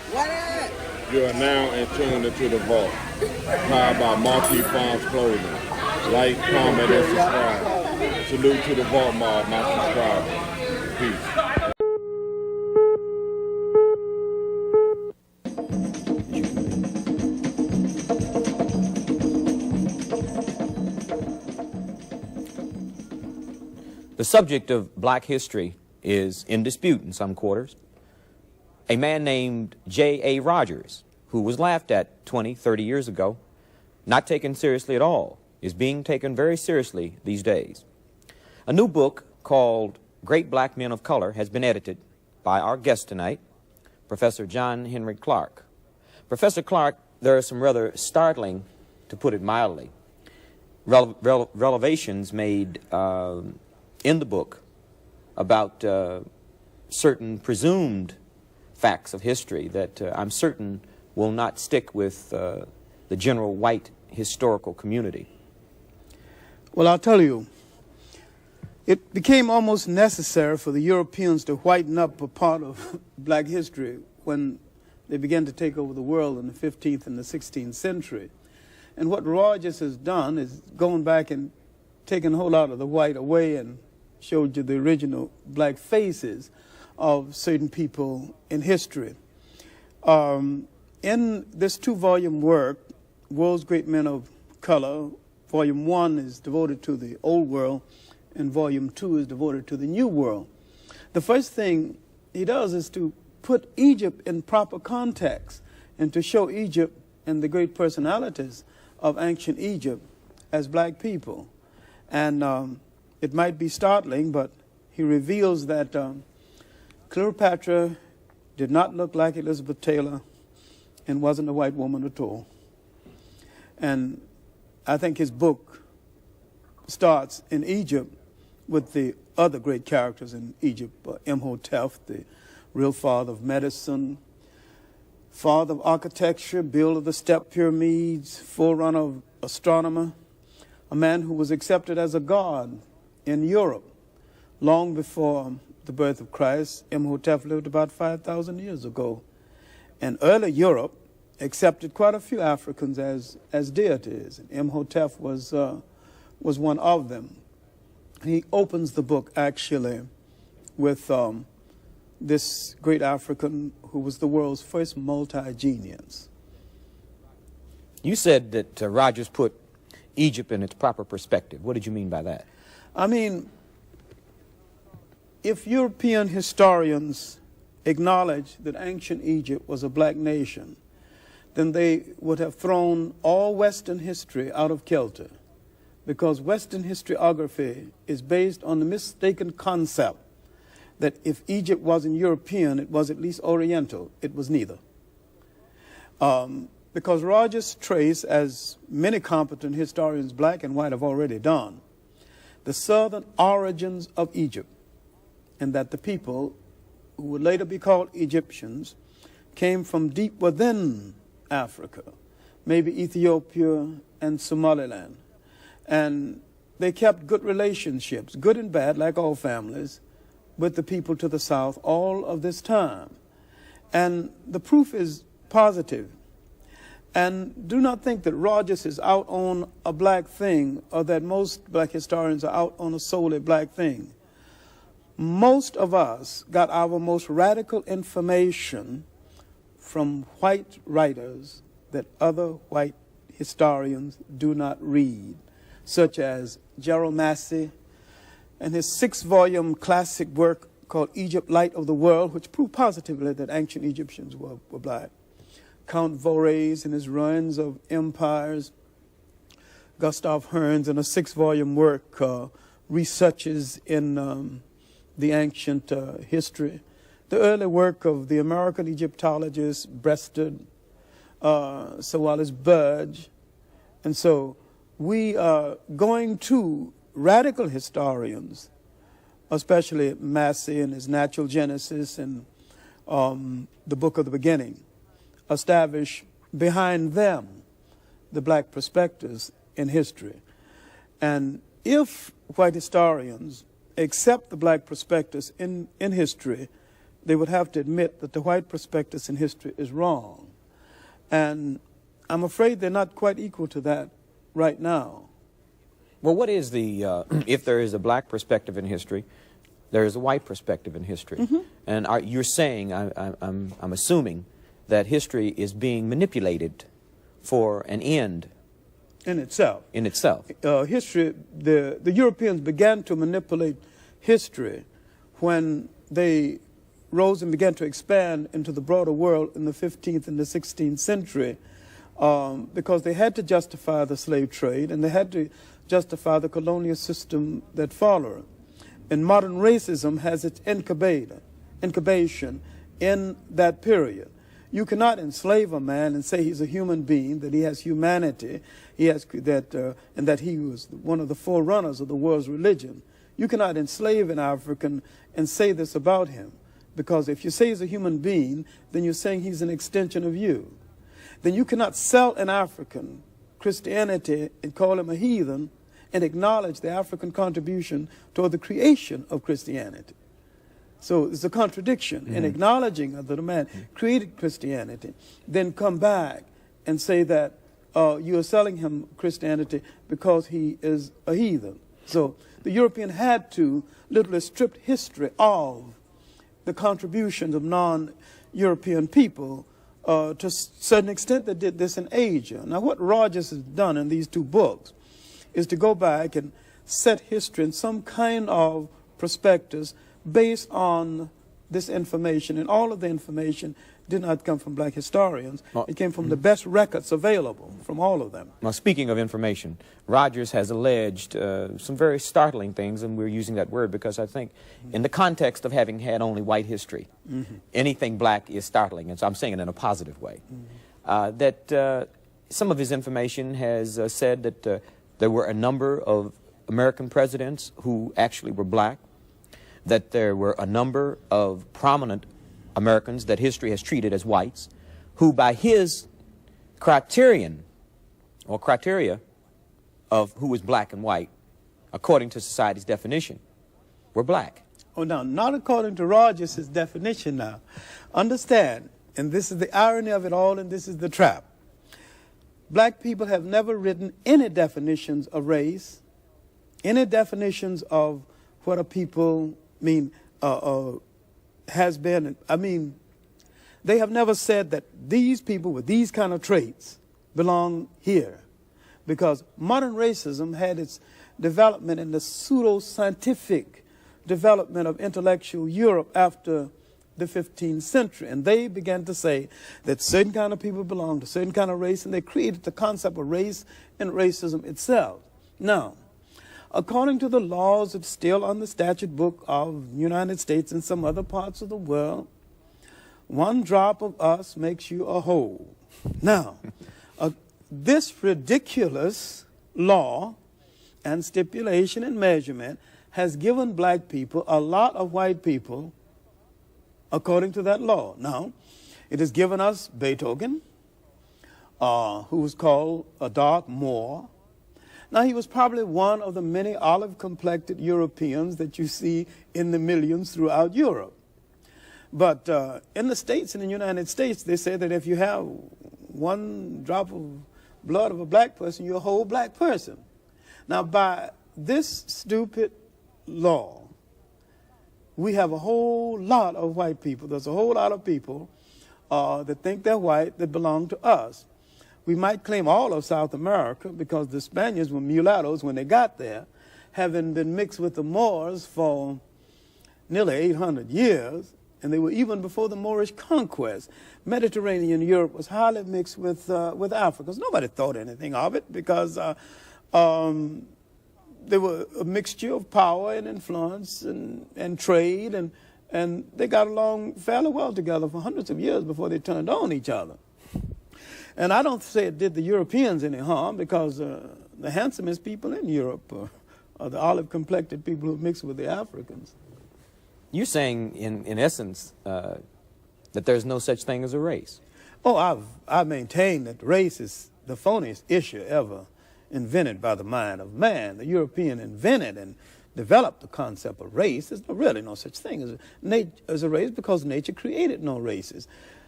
You are now in tune into the vault. Powered by Pharms Clothing. Like, comment, and subscribe. Salute to the vault mob, my subscribers. Peace. The subject of black history is in dispute in some quarters. A man named J.A. Rogers, who was laughed at 20, 30 years ago, not taken seriously at all, is being taken very seriously these days. A new book called Great Black Men of Color has been edited by our guest tonight, Professor John Hendrik Clarke. Professor Clarke, there are some rather startling, to put it mildly, revelations made in the book about certain presumed facts of history that I'm certain will not stick with the general white historical community. Well, I'll tell you, it became almost necessary for the Europeans to whiten up a part of black history when they began to take over the world in the 15th and the 16th century. And what Rogers has done is gone back and taken a whole lot of the white away and showed you the original black faces of certain people in history. In this two-volume work, World's Great Men of Color, Volume 1 is devoted to the Old World, and Volume 2 is devoted to the New World. The first thing he does is to put Egypt in proper context and to show Egypt and the great personalities of ancient Egypt as black people. And it might be startling, but he reveals that Cleopatra did not look like Elizabeth Taylor and wasn't a white woman at all. And I think his book starts in Egypt with the other great characters in Egypt, Imhotep, the real father of medicine, father of architecture, builder of the step pyramids, forerunner of astronomer, a man who was accepted as a god in Europe long before the birth of Christ. Imhotep lived about 5,000 years ago. And early Europe accepted quite a few Africans as deities. And Imhotep was one of them. He opens the book actually with this great African who was the world's first multi-genius. You said that Rogers put Egypt in its proper perspective. What did you mean by that? I mean, if European historians acknowledge that ancient Egypt was a black nation, then they would have thrown all Western history out of kilter, because Western historiography is based on the mistaken concept that if Egypt wasn't European, it was at least Oriental. It was neither. Because Rogers traced, as many competent historians, black and white, have already done, the southern origins of Egypt, and that the people who would later be called Egyptians came from deep within Africa, maybe Ethiopia and Somaliland. And they kept good relationships, good and bad, like all families, with the people to the south all of this time. And the proof is positive. And do not think that Rogers is out on a black thing, or that most black historians are out on a solely black thing. Most of us got our most radical information from white writers that other white historians do not read, such as Gerald Massey and his 6-volume classic work called Egypt, Light of the World, which proved positively that ancient Egyptians were black. Count Vorez in his Ruins of Empires, Gustav Hearns in a 6-volume work, Researches in the Ancient History. The early work of the American Egyptologist Breasted, Sir Wallace Budge. And so we are going to radical historians, especially Massey and his Natural Genesis and the Book of the Beginning, establish behind them the black perspectives in history. And if white historians accept the black perspectives in history, they would have to admit that the white prospectus in history is wrong. And I'm afraid they're not quite equal to that right now. Well, what is the, if there is a black perspective in history, there is a white perspective in history. And you're saying, I'm assuming, that history is being manipulated for an end. In itself. In itself. History, the Europeans began to manipulate history when they rose and began to expand into the broader world in the 15th and the 16th century, because they had to justify the slave trade and they had to justify the colonial system that followed. And modern racism has its incubation in that period. You cannot enslave a man and say he's a human being, that he has humanity, he has and that he was one of the forerunners of the world's religion. You cannot enslave an African and say this about him, because if you say he's a human being, then you're saying he's an extension of you. Then you cannot sell an African Christianity and call him a heathen and acknowledge the African contribution toward the creation of Christianity. So it's a contradiction in acknowledging that the man created Christianity, then come back and say that you are selling him Christianity because he is a heathen. So the European had to literally strip history of the contributions of non-European people. To a certain extent, they did this in Asia. Now, what Rogers has done in these two books is to go back and set history in some kind of prospectus based on this information. And all of the information did not come from black historians. It came from the best records available from all of them. Now, speaking of information, Rogers has alleged some very startling things, and we're using that word because I think in the context of having had only white history, anything black is startling, and so I'm saying it in a positive way. That some of his information has said that there were a number of American presidents who actually were black, that there were a number of prominent Americans that history has treated as whites, who by his criterion or criteria of who was black and white, according to society's definition, were black. Oh, no, not according to Rogers' definition now. Understand, and this is the irony of it all, and this is the trap. Black people have never written any definitions of race, any definitions of what a people mean, has been. I mean, they have never said that these people with these kind of traits belong here, because modern racism had its development in the pseudo-scientific development of intellectual Europe after the 15th century, and they began to say that certain kind of people belong to certain kind of race, and they created the concept of race and racism itself. Now, according to the laws that's still on the statute book of the United States and some other parts of the world, one drop of us makes you a whole. Now, this ridiculous law and stipulation and measurement has given black people a lot of white people according to that law. Now, it has given us Beethoven, who was called a dark Moor. Now, he was probably one of the many olive-complected Europeans that you see in the millions throughout Europe. But in the States, in the United States, they say that if you have one drop of blood of a black person, you're a whole black person. Now, by this stupid law, we have a whole lot of white people. There's a whole lot of people that think they're white that belong to us. We might claim all of South America because the Spaniards were mulattoes when they got there, having been mixed with the Moors for nearly 800 years, and they were even before the Moorish conquest. Mediterranean Europe was highly mixed with Africa. Nobody thought anything of it because they were a mixture of power and influence and trade, and they got along fairly well together for hundreds of years before they turned on each other. And I don't say it did the Europeans any harm, because the handsomest people in Europe are the olive-complected people who mix with the Africans. You're saying, in essence, that there's no such thing as a race. Oh, I maintain that race is the phoniest issue ever invented by the mind of man. The European invented and developed the concept of race. There's really no such thing as a race, because nature created no races.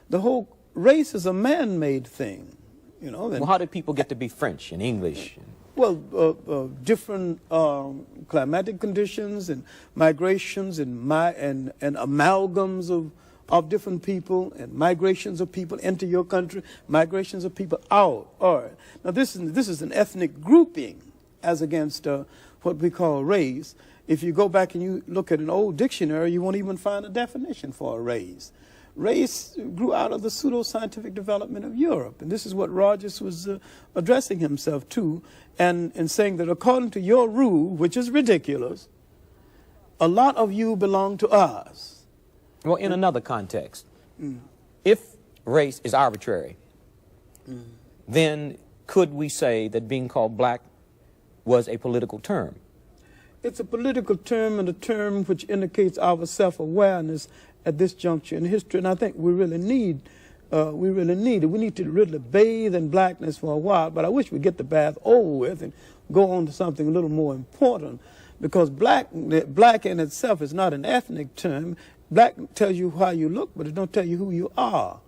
The whole race is a man-made thing, you know. Well, how did people get to be French and English? Well, different climatic conditions and migrations and amalgams of different people, and migrations of people into your country, migrations of people out. All right. Now, this is an ethnic grouping as against what we call race. If you go back and you look at an old dictionary, you won't even find a definition for a race. Race grew out of the pseudo-scientific development of Europe, and this is what Rogers was addressing himself to, and saying that according to your rule, which is ridiculous, a lot of you belong to us. Well, in another context, if race is arbitrary, then could we say that being called black was a political term? It's a political term, and a term which indicates our self-awareness at this juncture in history, and I think we really need it. We need to really bathe in blackness for a while, but I wish we'd get the bath over with and go on to something a little more important, because black in itself is not an ethnic term. Black tells you how you look, but it don't tell you who you are.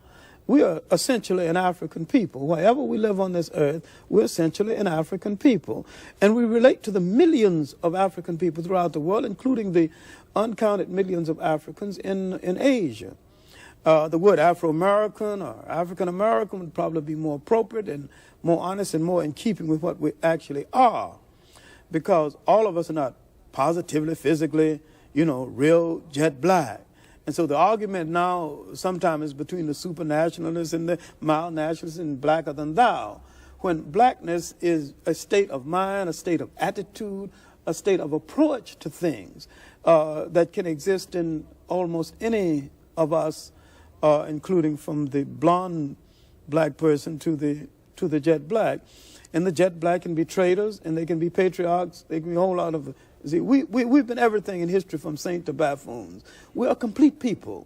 We are essentially an African people. Wherever we live on this earth, we're essentially an African people. And we relate to the millions of African people throughout the world, including the uncounted millions of Africans in Asia. The word Afro-American or African-American would probably be more appropriate and more honest and more in keeping with what we actually are, because all of us are not positively, physically, you know, real jet black. And so the argument now sometimes is between the supernationalists and the mild nationalists and blacker than thou, when blackness is a state of mind, a state of attitude, a state of approach to things that can exist in almost any of us, including from the blonde black person to the jet black. And the jet black can be traitors, and they can be patriarchs, they can be a whole lot of... See, we've been everything in history from saint to buffoons. We're a complete people,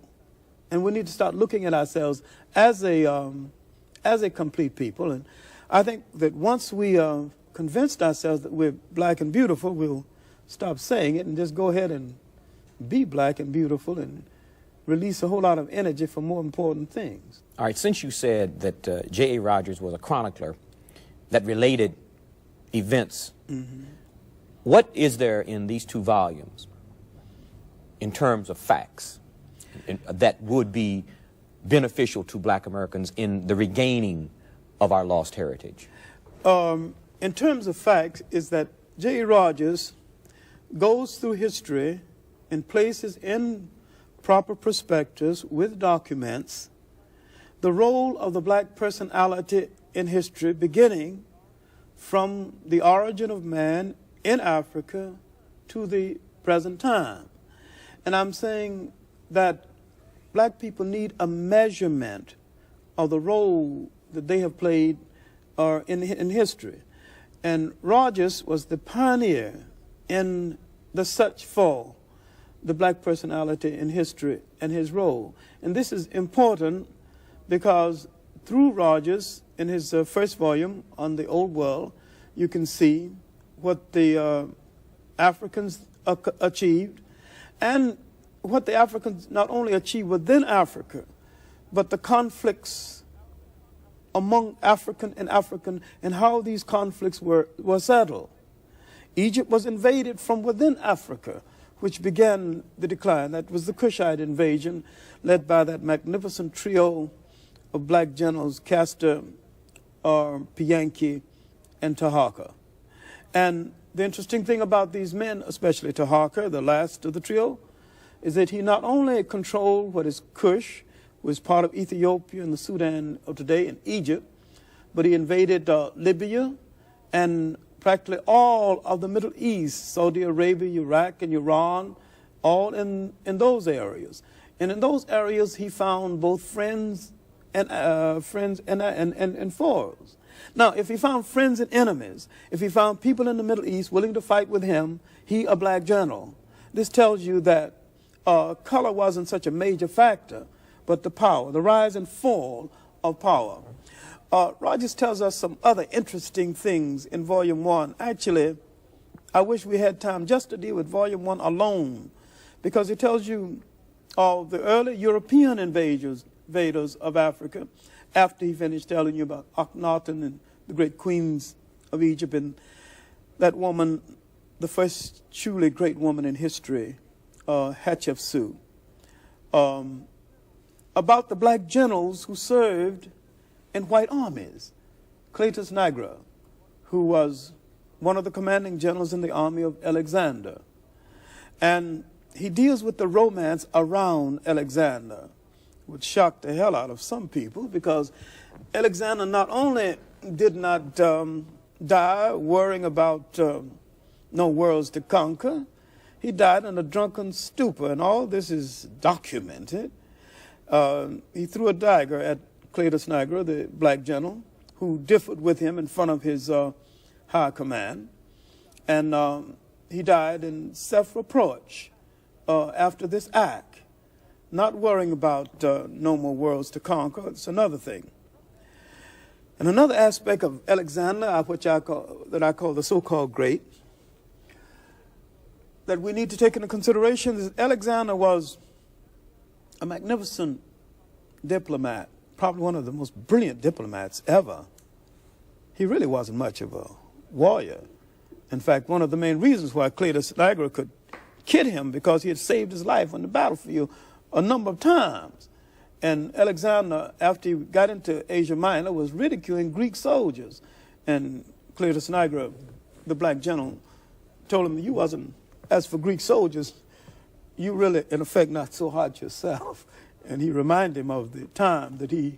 and we need to start looking at ourselves as a complete people. And I think that once we convinced ourselves that we're black and beautiful, we'll stop saying it and just go ahead and be black and beautiful and release a whole lot of energy for more important things. All right, since you said that J.A. Rogers was a chronicler that related events, what is there in these two volumes in terms of facts that would be beneficial to black Americans in the regaining of our lost heritage? In terms of facts, is that J.A. Rogers goes through history and places in proper perspectives with documents the role of the black personality in history, beginning from the origin of man in Africa to the present time. And I'm saying that black people need a measurement of the role that they have played in history. And Rogers was the pioneer in the search for the black personality in history and his role. And this is important because through Rogers, in his first volume on the Old World, you can see what the Africans achieved, and what the Africans not only achieved within Africa, but the conflicts among African and how these conflicts were settled. Egypt was invaded from within Africa, which began the decline. That was the Kushite invasion, led by that magnificent trio of black generals, Castor, Pianki, and Taharqa. And the interesting thing about these men, especially Taharqa, the last of the trio, is that he not only controlled what is Kush, was part of Ethiopia and the Sudan of today and Egypt, but he invaded Libya and practically all of the Middle East, Saudi Arabia, Iraq, and Iran, all in those areas. And in those areas, he found both friends and foes. Now, if he found friends and enemies, if he found people in the Middle East willing to fight with him, he a black general. This tells you that color wasn't such a major factor, but the power, the rise and fall of power. Rogers tells us some other interesting things in Volume 1. Actually, I wish we had time just to deal with Volume 1 alone, because it tells you of the early European invaders of Africa, after he finished telling you about Akhenaten and the great queens of Egypt, and that woman, the first truly great woman in history, Hatshepsut, about the black generals who served in white armies. Cletus Nigra, who was one of the commanding generals in the army of Alexander. And he deals with the romance around Alexander, which shocked the hell out of some people, because Alexander not only did not die worrying about no worlds to conquer, he died in a drunken stupor, and all this is documented. He threw a dagger at Cletus Nigra, the black general, who differed with him in front of his high command, and he died in self-reproach after this act, not worrying about no more worlds to conquer. It's another thing. And another aspect of Alexander, which I call the so-called great, that we need to take into consideration is Alexander was a magnificent diplomat, probably one of the most brilliant diplomats ever. He really wasn't much of a warrior. In fact, one of the main reasons why Cletus Nigra could kid him, because he had saved his life on the battlefield a number of times. And Alexander, after he got into Asia Minor, was ridiculing Greek soldiers. And Cletus Nigra, the black general, told him, you wasn't, as for Greek soldiers, you really, in effect, not so hard yourself. And he reminded him of the time that he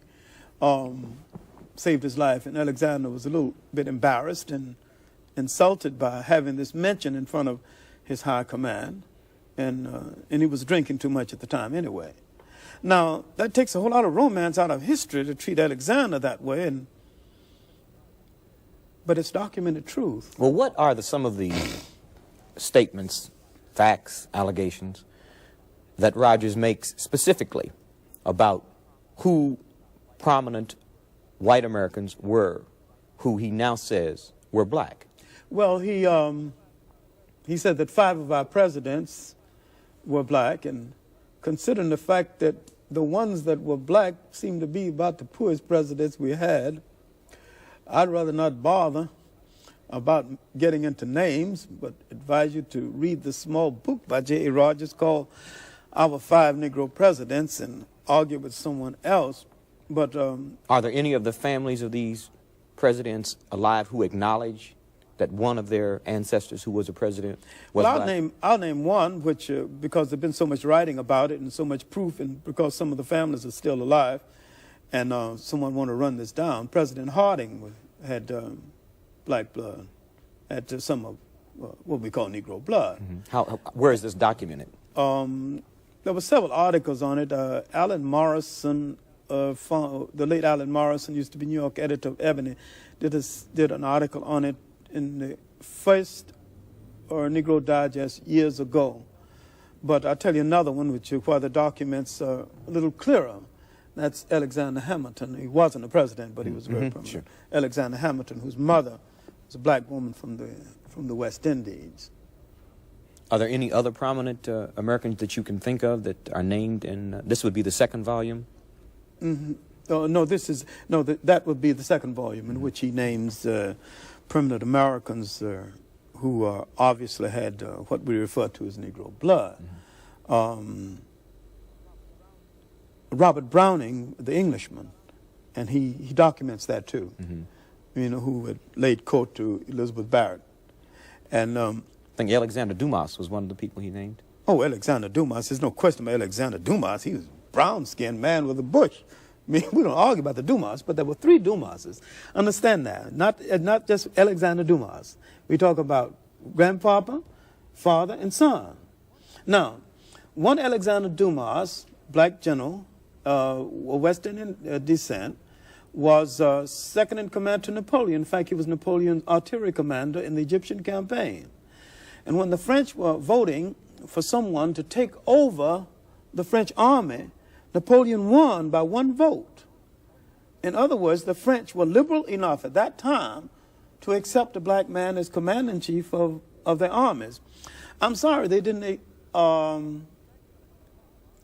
saved his life. And Alexander was a little bit embarrassed and insulted by having this mention in front of his high command. And he was drinking too much at the time anyway. Now, that takes a whole lot of romance out of history to treat Alexander that way, but it's documented truth. Well, what are some of the statements, facts, allegations that Rogers makes specifically about who prominent white Americans were, who he now says were black? Well, he said that 5 of our presidents were black, and considering the fact that the ones that were black seemed to be about the poorest presidents we had, I'd rather not bother about getting into names, but advise you to read the small book by J.A. Rogers called Our 5 Negro Presidents and argue with someone else. But are there any of the families of these presidents alive who acknowledge that one of their ancestors who was a president was black? I'll name one, which because there's been so much writing about it and so much proof, and because some of the families are still alive, and someone want to run this down. President Harding had black blood, had some of what we call Negro blood. Mm-hmm. Where is this documented? There were several articles on it. Alan Morrison, the late Alan Morrison, used to be New York editor of Ebony, did an article on it in the first Negro Digest years ago. But I'll tell you another one, where the documents are a little clearer. That's Alexander Hamilton. He wasn't a president, but he was very prominent. Sure. Alexander Hamilton, whose mother was a black woman from the West Indies. Are there any other prominent Americans that you can think of that are named in? This would be the second volume. Mm-hmm. That would be the second volume in which he names permanent Americans who obviously had what we refer to as Negro blood. Mm-hmm. Robert Browning, the Englishman, and he documents that too. Mm-hmm. Who had laid court to Elizabeth Barrett. And I think Alexander Dumas was one of the people he named. Oh, Alexander Dumas. There's no question about Alexander Dumas. He was a brown-skinned man with a bush. I mean, we don't argue about the Dumas, but there were 3 Dumases. Understand that. Not just Alexander Dumas. We talk about grandpapa, father, and son. Now, one Alexander Dumas, black general, West Indian descent, was second in command to Napoleon. In fact, he was Napoleon's artillery commander in the Egyptian campaign. And when the French were voting for someone to take over the French army, Napoleon won by 1 vote. In other words, the French were liberal enough at that time to accept a black man as commander-in-chief of of their armies. I'm sorry they didn't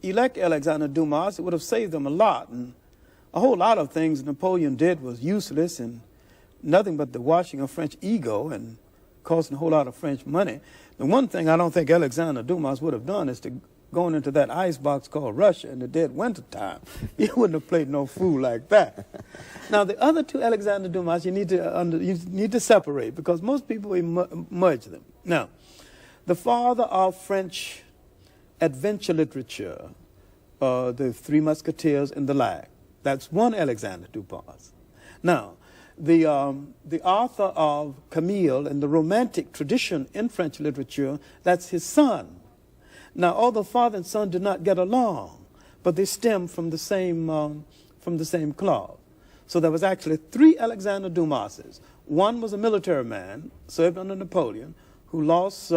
elect Alexander Dumas. It would have saved them a lot. And a whole lot of things Napoleon did was useless and nothing but the washing of French ego and costing a whole lot of French money. The one thing I don't think Alexander Dumas would have done is to go into that ice box called Russia in the dead winter time. He wouldn't have played no fool like that. Now, the other two Alexander Dumas you need to separate because most people merge them. Now, the father of French adventure literature, the Three Musketeers and the like, that's one Alexander Dumas. Now, the author of Camille and the Romantic tradition in French literature, that's his son. Now, although father and son did not get along, but they stem from the same cloth. So there was actually three Alexander Dumases. One was a military man, served under Napoleon, who lost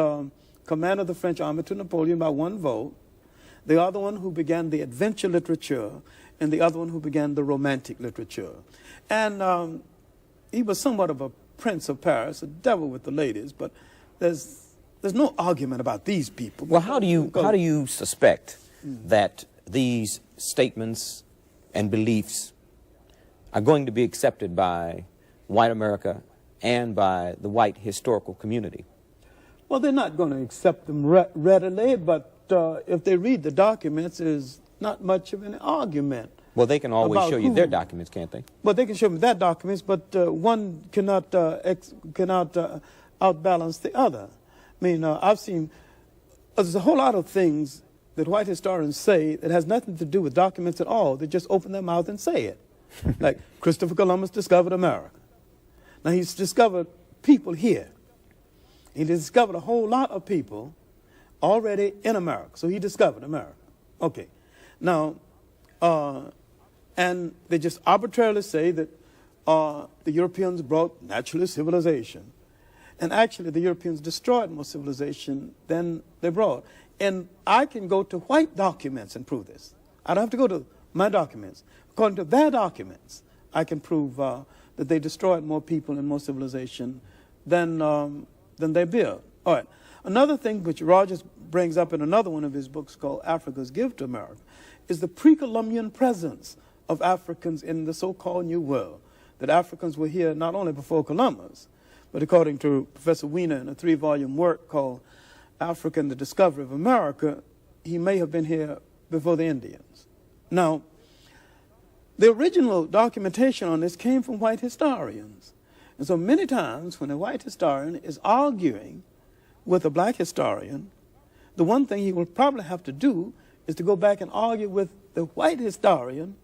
command of the French army to Napoleon by one vote. The other one who began the adventure literature, and the other one who began the romantic literature. And he was somewhat of a prince of Paris, a devil with the ladies, but there's no argument about these people. Well, how do you suspect that these statements and beliefs are going to be accepted by white America and by the white historical community? Well, they're not going to accept them readily, but if they read the documents, there's not much of an argument. Well, they can always show you their documents, can't they? Well, they can show me their documents, but one cannot outbalance the other. I mean, I've seen there's a whole lot of things that white historians say that has nothing to do with documents at all. They just open their mouth and say it. Like Christopher Columbus discovered America. Now, he's discovered people here. He discovered a whole lot of people already in America. So he discovered America. Okay. Now, and they just arbitrarily say that the Europeans brought naturalist civilization. And actually, the Europeans destroyed more civilization than they brought. And I can go to white documents and prove this. I don't have to go to my documents. According to their documents, I can prove that they destroyed more people and more civilization than they built. All right. Another thing which Rogers brings up in another one of his books called Africa's Gift to America is the pre-Columbian presence of Africans in the so-called New World. That Africans were here not only before Columbus, but according to Professor Wiener in a 3-volume work called Africa and the Discovery of America, he may have been here before the Indians. Now, the original documentation on this came from white historians. And so many times when a white historian is arguing with a black historian, the one thing he will probably have to do is to go back and argue with the white historian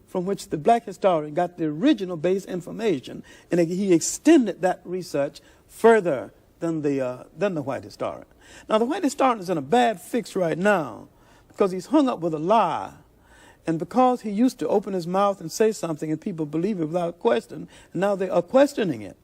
from which the black historian got the original base information, and he extended that research further than the white historian. Now, the white historian is in a bad fix right now because he's hung up with a lie, and because he used to open his mouth and say something and people believe it without question, and now they are questioning it.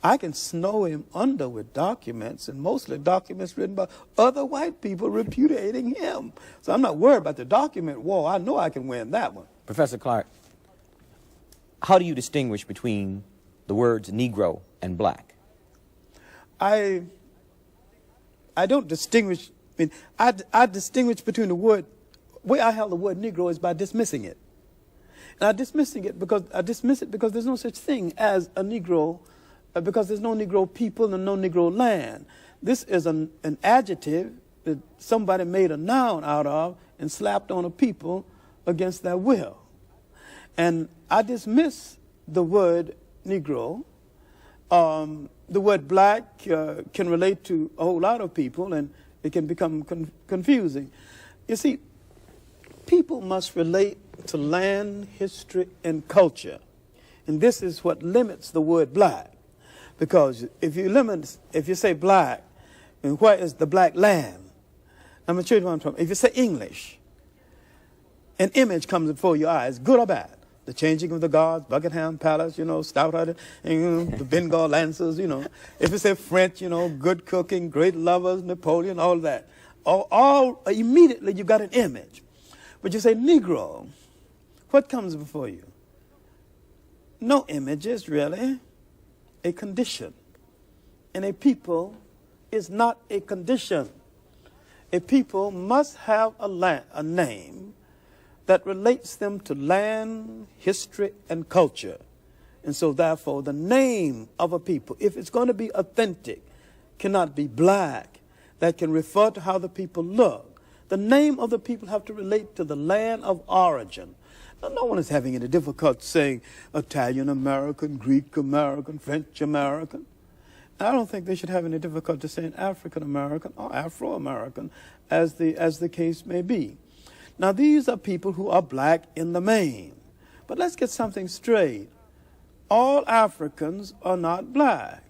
I can snow him under with documents, and mostly documents written by other white people repudiating him. So I'm not worried about the document war. I know I can win that one. Professor Clarke, how do you distinguish between the words Negro and black? I don't distinguish. I mean, I distinguish between the word. The way I held the word Negro is by dismissing it. And I dismiss it because there's no such thing as a Negro, because there's no Negro people and no Negro land. This is an adjective that somebody made a noun out of and slapped on a people against their will. And I dismiss the word Negro. The word black can relate to a whole lot of people, and it can become confusing. You see, people must relate to land, history, and culture. And this is what limits the word black. Because if you say black, and where is the black land? I'm going to show you what I'm talking about. If you say English, an image comes before your eyes, good or bad. The changing of the guards, Buckingham Palace, stout-hearted, the Bengal Lancers, If you say French, good cooking, great lovers, Napoleon, all that. All immediately you got an image. But you say Negro, what comes before you? No images, really. A condition. and a people is not a condition. A people must have a name that relates them to land, history, and culture. And so therefore, the name of a people, if it's going to be authentic, cannot be black. That can refer to how the people look. The name of the people have to relate to the land of origin. Now, no one is having any difficulty saying Italian American, Greek American, French American. And I don't think they should have any difficulty saying African American or Afro American, as the case may be. Now, these are people who are black in the main. But let's get something straight. All Africans are not black.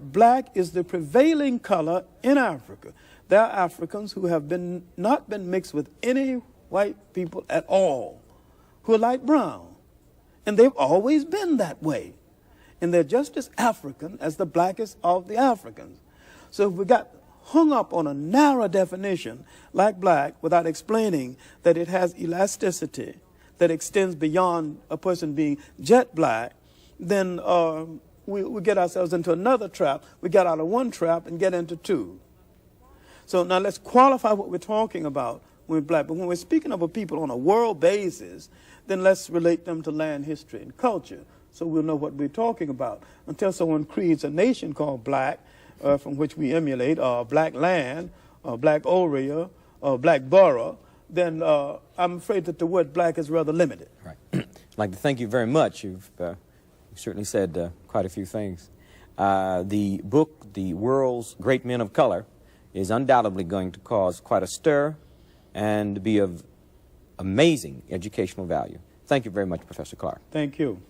Black is the prevailing color in Africa. There are Africans who have not been mixed with any white people at all, who are light brown. And they've always been that way. And they're just as African as the blackest of the Africans. So if we got hung up on a narrow definition like black without explaining that it has elasticity that extends beyond a person being jet black, then we get ourselves into another trap. We get out of one trap and get into two. So now let's qualify what we're talking about when we're black. But when we're speaking of a people on a world basis, then let's relate them to land, history, and culture, so we'll know what we're talking about. Until someone creates a nation called black, from which we emulate, or black land, or black area, or black borough, then I'm afraid that the word black is rather limited. Right. I'd like to thank you very much. You've certainly said quite a few things. The book, The World's Great Men of Color, is undoubtedly going to cause quite a stir and be of amazing educational value. Thank you very much, Professor Clarke. Thank you.